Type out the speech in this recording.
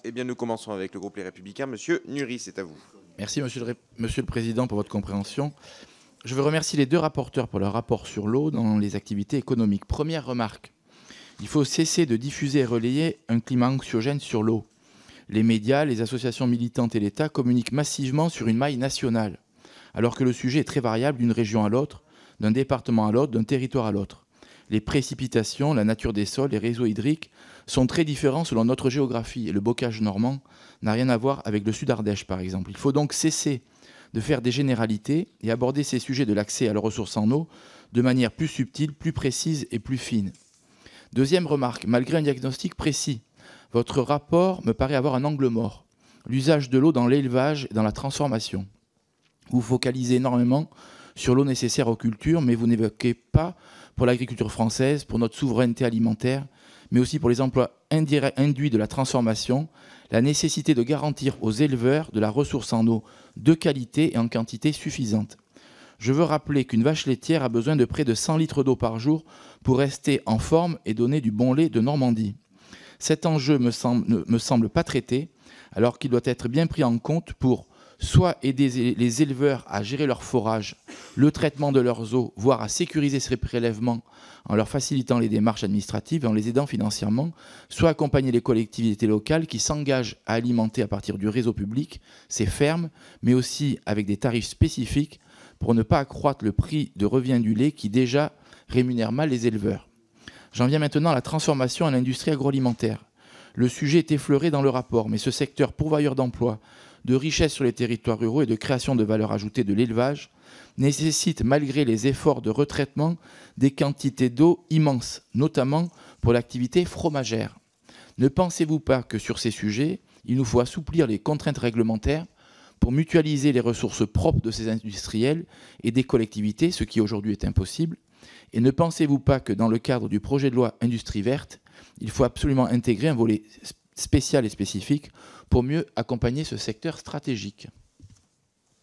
Eh bien, nous commençons avec le groupe Les Républicains. Monsieur Nury, c'est à vous. Merci, Monsieur le Président, pour votre compréhension. Je veux remercier les deux rapporteurs pour leur rapport sur l'eau dans les activités économiques. Première remarque, il faut cesser de diffuser et relayer un climat anxiogène sur l'eau. Les médias, les associations militantes et l'État communiquent massivement sur une maille nationale, alors que le sujet est très variable d'une région à l'autre, d'un département à l'autre, d'un territoire à l'autre. Les précipitations, la nature des sols, les réseaux hydriques sont très différents selon notre géographie, et le bocage normand n'a rien à voir avec le Sud-Ardèche, par exemple. Il faut donc cesser de faire des généralités et aborder ces sujets de l'accès à la ressource en eau de manière plus subtile, plus précise et plus fine. Deuxième remarque, malgré un diagnostic précis, votre rapport me paraît avoir un angle mort. L'usage de l'eau dans l'élevage et dans la transformation. Vous focalisez énormément sur l'eau nécessaire aux cultures, mais vous n'évoquez pas pour l'agriculture française, pour notre souveraineté alimentaire, mais aussi pour les emplois induits de la transformation, la nécessité de garantir aux éleveurs de la ressource en eau de qualité et en quantité suffisante. Je veux rappeler qu'une vache laitière a besoin de près de 100 litres d'eau par jour pour rester en forme et donner du bon lait de Normandie. Cet enjeu ne me semble pas traité, alors qu'il doit être bien pris en compte pour soit aider les éleveurs à gérer leur forage, le traitement de leurs eaux, voire à sécuriser ces prélèvements en leur facilitant les démarches administratives et en les aidant financièrement, soit accompagner les collectivités locales qui s'engagent à alimenter à partir du réseau public ces fermes, mais aussi avec des tarifs spécifiques pour ne pas accroître le prix de revient du lait qui déjà rémunère mal les éleveurs. J'en viens maintenant à la transformation à l'industrie agroalimentaire. Le sujet est effleuré dans le rapport, mais ce secteur pourvoyeur d'emplois, de richesse sur les territoires ruraux et de création de valeur ajoutée de l'élevage nécessite, malgré les efforts de retraitement, des quantités d'eau immenses, notamment pour l'activité fromagère. Ne pensez-vous pas que sur ces sujets, il nous faut assouplir les contraintes réglementaires pour mutualiser les ressources propres de ces industriels et des collectivités, ce qui aujourd'hui est impossible? Et ne pensez-vous pas que dans le cadre du projet de loi Industrie verte, il faut absolument intégrer un volet spécial et spécifique pour mieux accompagner ce secteur stratégique?